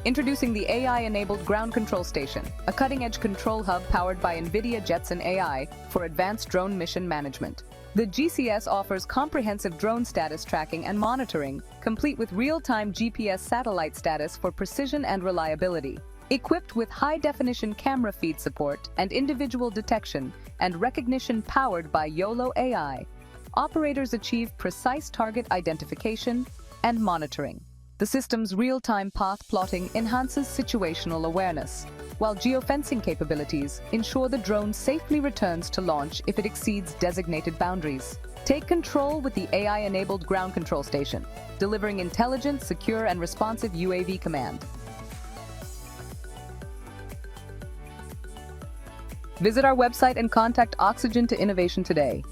Introducing the AI-enabled Ground Control Station, a cutting-edge control hub powered by NVIDIA Jetson AI for advanced drone mission management. The GCS offers comprehensive drone status tracking and monitoring, complete with real-time GPS satellite status for precision and reliability. Equipped with high-definition camera feed support and individual detection and recognition powered by YOLO AI, operators achieve precise target identification and monitoring. The system's real-time path plotting enhances situational awareness, while geofencing capabilities ensure the drone safely returns to launch if it exceeds designated boundaries. Take control with the AI-enabled Ground Control Station, delivering intelligent, secure, and responsive UAV command. Visit our website and contact Oxygen to Innovation today.